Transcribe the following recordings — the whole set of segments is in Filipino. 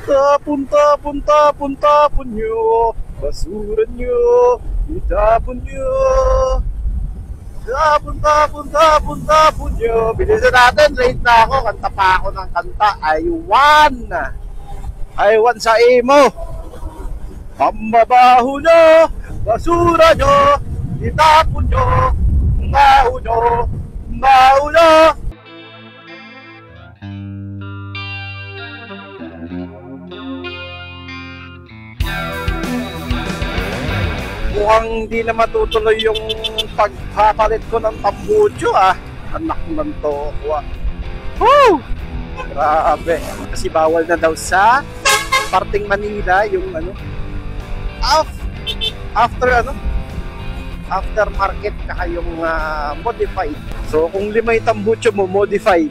Tapon, tapon, tapon, tapon nyo. Basura nyo. Itapon nyo. Tapon, tapon, tapon, tapon nyo. Bilisan natin. Late na ako. Kanta pa ako ng kanta. I want sa imo. Pambabaho nyo. Basura nyo. Itapon nyo. Baho nyo. Baho nyo. Mukhang hindi na matutuloy yung pagpapalit ko ng tambucho Anak ng tokwa. Woo! Grabe. Kasi bawal na daw sa parting Manila yung after market kaya yung modified. So kung 5 yung tambucho mo, modified.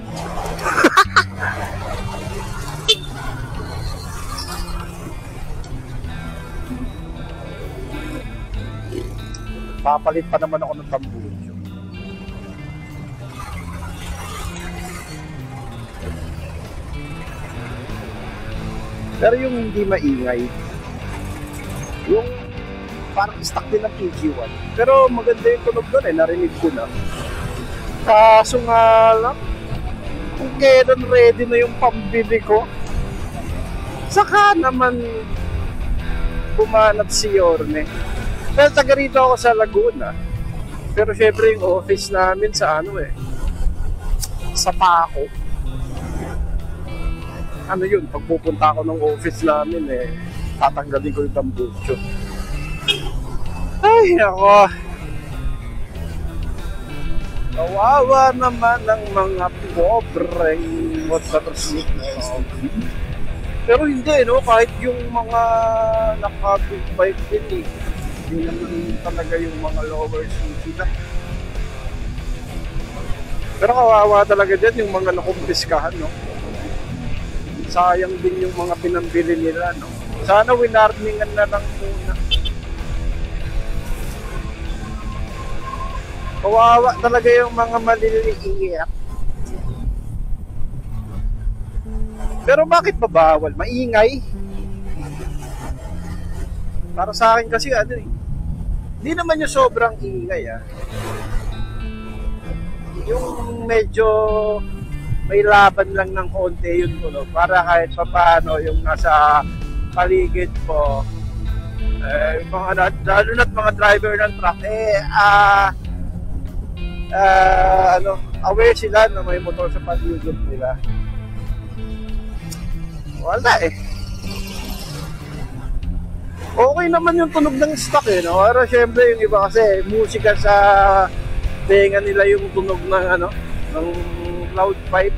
Papalit pa naman ako ng tambucho. Pero yung hindi maingay, yung parang stock din ng PG1. Pero maganda yung tunog doon narinig ko na. Kaso nga lang, kung kailan ready na yung pambili ko, saka naman bumanat si Yorme. Well, taga rito ako sa Laguna. Pero syempre yung office namin sa sa Paco. Ano yun, pagpupunta ako ng office namin tatanggalin ko yung tambucho. Ay, ako. Kawawa naman ng mga pobreng motorsiklo. Pero hindi, kahit yung mga naka-big bike din hindi naman talaga yung mga lower city na. Pero kawawa talaga dyan yung mga nakumpiskahan, Sayang din yung mga pinambili nila, Sana winarningan na lang muna. Kawawa talaga yung mga maliliit. Pero bakit babawal? Maingay. Para sa akin kasi hindi naman yung sobrang ingay Yung medyo may laban lang ng konti yun para kahit paano yung nasa paligid po mga lalo na't mga driver ng truck aware sila na may motor sa paligid nila. Wala okay naman yung tunog ng stock pero syempre yung iba kasi musika sa tenga nila yung tunog ng ng loud pipe.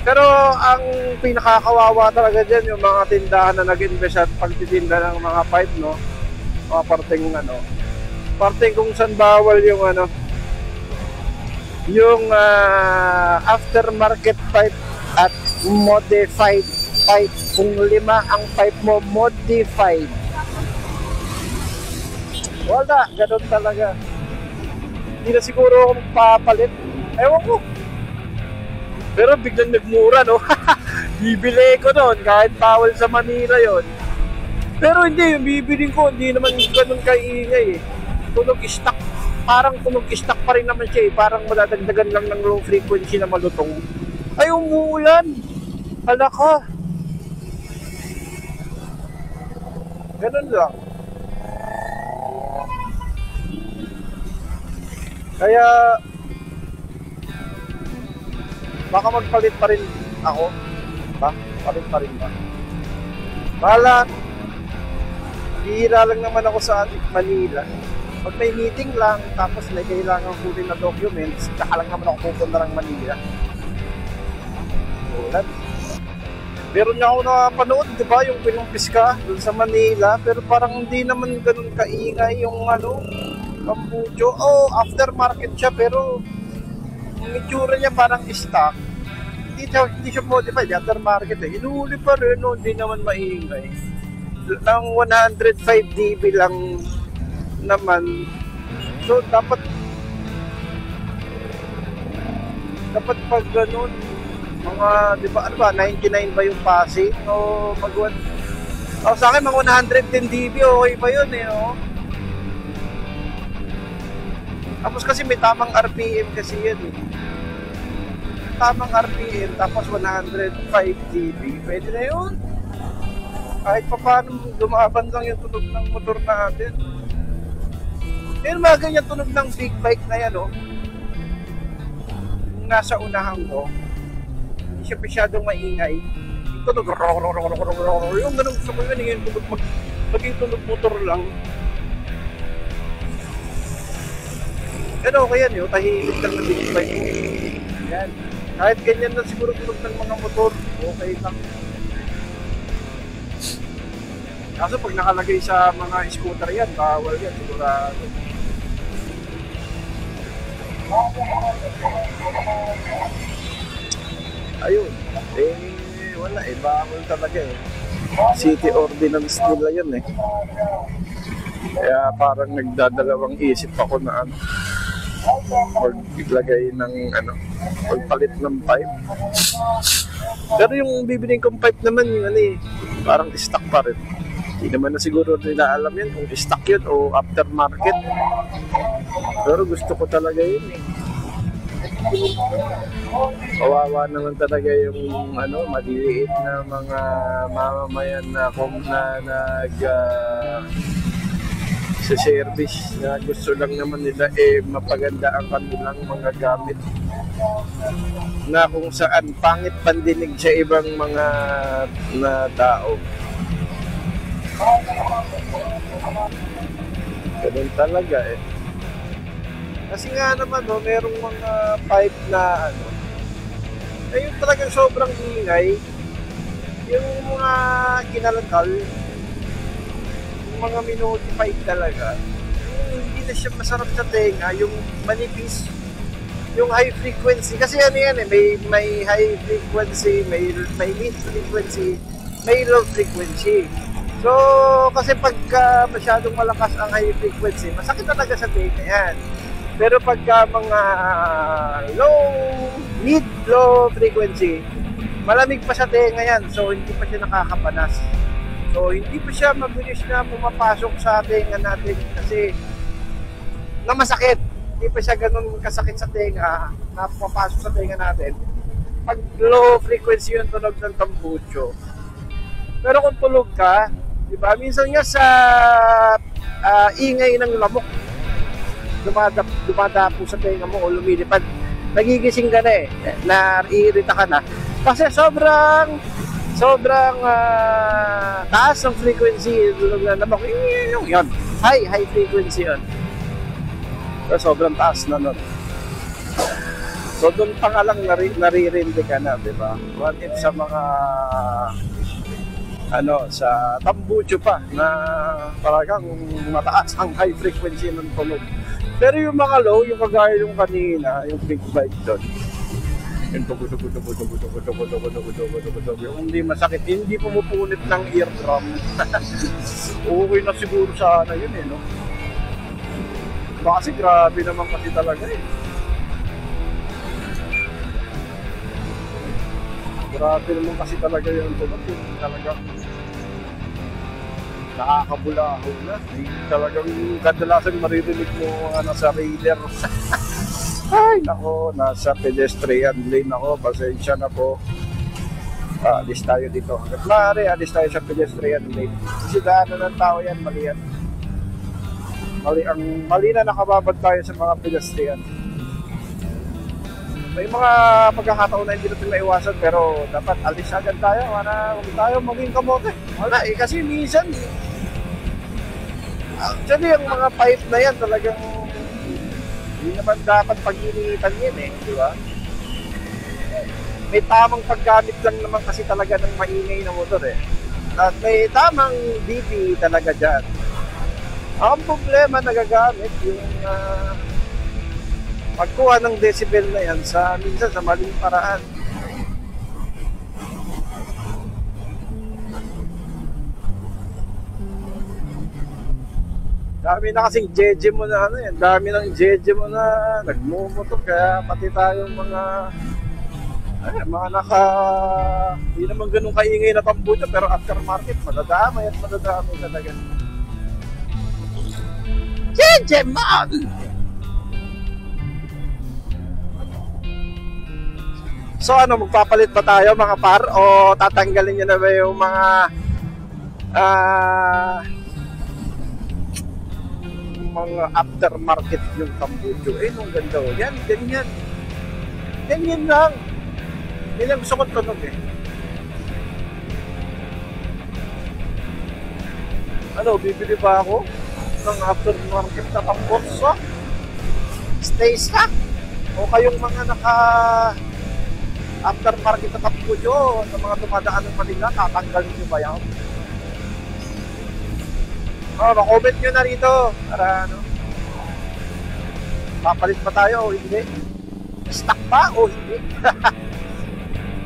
Pero ang pinakakawawa talaga dyan yung mga tindahan na nag-invest at pagtitinda ng mga pipe mga parteng kung saan bawal yung yung aftermarket pipe at modified pipe. Kung 5 ang pipe mo modified, wala, ganun talaga. Hindi na siguro ako magpapalit. Ewan ko. Pero biglang nagmura, Bibili ko doon kahit bawal sa Manila yon. Pero hindi, yung bibiling ko, hindi naman ganun kaingay Tunog stock. Parang tunog stock pa rin naman siya Parang madadagdagan lang ng low frequency na malutong. Ay, umuulan. Hala ka. Ganun lang. Kaya baka magpalit pa rin ako. Palit pa rin ba? Bahala. Bihira lang naman ako sa Manila. Pag may meeting lang, tapos may kailangan kunin na documents, saka lang naman ako pupunta ng Manila. Ulan. Meron niya ako napanood, di ba, yung pinumpis ka dun sa Manila, pero parang hindi naman ganun kaingay yung tambucho. Aftermarket siya, pero yung itsura niya parang stock. Hindi siya modified, aftermarket Inuuli pa rin, hindi naman maingay. Ng 105 dB lang naman. So, dapat pag ganun, Mga, di ba, ano ba, 99 ba yung passing? O sa akin, mga 110 dB, okay pa yun eh, no? Tapos kasi may tamang RPM kasi yan eh. Tamang RPM, tapos 105 dB, pwede na yun. Kahit pa paano lumaban lang yung tunog ng motor natin. Pero mga ganyan tunog ng big bike na yan, oh. Yung nasa unahan ko, hindi siya masyadong maingay. Yung tunog, yung ganun gusto ko yun, yung tunog, maging tunog motor lang. Pero okay yan, yung tahimik lang na big bike. Yan. Kahit ganyan na siguro tunog ng mga motor, okay lang. Kaso pag nakalagay sa mga scooter yan, bawal yan, sigurado. Ayun, wala bawal talaga eh. City ordinance nila yun eh. Kaya parang nagdadalawang isip ako na maglagay ng magpalit ng pipe. Pero yung bibiling kong pipe naman yung parang stock pa rin. Hindi naman na siguro nila alam yun kung stock yun o aftermarket. Pero gusto ko talaga yun eh. Kawawa naman talaga yung maliliit na mga mamamayan na sa service na gusto lang naman nila mapaganda ang kanilang mga gamit na kung saan pangit pandinig sa ibang mga na tao. Ganun talaga eh. Kasi nga naman merong mga pipe na yung talagang sobrang ingay. Yung mga kinalakal, yung mga minotify talaga, hindi na siya masarap sa tenga, yung manipis, yung high frequency. Kasi yan may high frequency, may mid frequency, may low frequency. So, kasi pagka masyadong malakas ang high frequency, masakit talaga sa tenga yan. Pero pagka mga mid-low frequency, malamig pa sa tenga yan. So, hindi pa siya nakakapanas. So, hindi pa siya mabilis na pumapasok sa tenga natin kasi na masakit. Hindi pa siya ganun kasakit sa tenga na pumapasok sa tenga natin. Pag low frequency yung tunog ng tambucho. Pero kung tulog ka, diba? Minsan nga sa ingay ng lamok, dumadapo sa tenga mo o lumilipad, nagigising ka na naiirita ka na. Kasi sobrang taas ng frequency ng lamok. Yun, high frequency yun. So, sobrang taas na nun. So, doon pa nga lang naririndi ka na, diba? What if sa mga sa tambucho pa na talagang mataas ang high frequency ng tunog. Pero yung mga low, yung kagaya yung kanina, yung big bike doon, yung yung hindi masakit, hindi pumupunit ng eardrum. Okay na siguro sana yun no? Kasi grabe naman kasi talaga Grabe naman kasi talaga yung tunog. Talagang nakakabulaho na. Talagang kadalasan maririnig mo sa radar. Ay, nako, nasa pedestrian lane ako. Pasensya na po. Alis tayo dito. Hanggat maaari, alis tayo sa pedestrian lane. Kasi daanan ng tao yan, mali yan. Mali na nakababad tayo sa mga pedestrian. May mga pagkakataon na hindi natin maiwasan pero dapat alis agad tayo. Huwag tayo maging kamote. Wala kasi minsan actually yung mga pipe na yan talagang hindi naman dapat pag-initan yan di ba? May tamang paggamit lang naman kasi talaga ng maingay na motor at may tamang DP talaga dyan. Ang problema nagagamit yung pagkuha ng decibel na yan minsan sa maling paraan. Dami na kasing jeje mo na dami ng jeje mo na nagmumotor kaya pati tayong mga Ay, mga naka... Hindi naman ganun kaingay na tambucho, pero aftermarket, madadamay at madadamay talaga. Jejeman! So ano, magpapalit ba tayo mga par? O tatanggalin nyo na ba yung mga mga aftermarket yung tambucho? Eh, nung ganda o. Yan, ganyan. Ganyan lang. Yan ang gusto kong tunog eh. Ano, bibili ba ako ng aftermarket na tambucho? Stay stock? O kayong mga naka aftermarket na tambucho sa mga dumadaan ng Manila, tatanggalin nyo ba yan? Comment nyo na rito para ano, papalit pa tayo o hindi? Stock pa o hindi?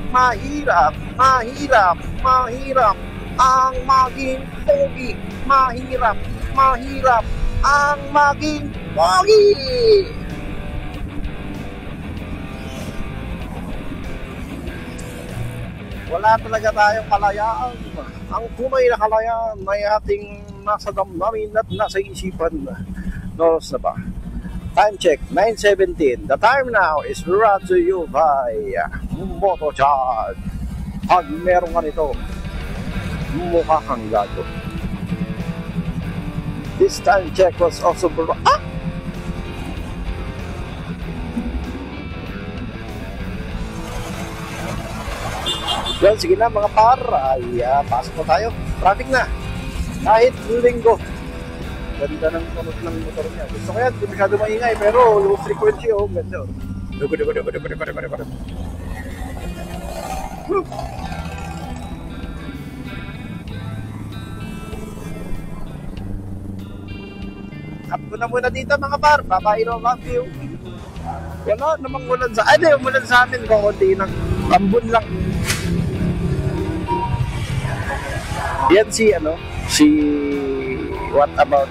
Mahirap, mahirap, mahirap ang maging pogi. Mahirap, mahirap ang maging pogi. Wala talaga tayong kalayaan. Ang tunay na kalayaan ay ating nasa damdamin at nasa isipan. Noros na ba? Time check, 9:17. The time now is brought to you by Motocharge. Pag meron ka nito, mukha kang gago. This time check was also brought... Yan, sige na mga par, ay pasok na tayo. Traffic na. Kahit linggo. Ganda ng tunog ng motor niya. Gusto ko yan, hindi masyado maingay, pero low frequency, oh, ganda. Up ko na muna dito mga par. Bye-bye, no, love you. Wala namang ulan sa... Ay, umulan sa amin, kukunti ng tambun lang. Yan si ano, si what about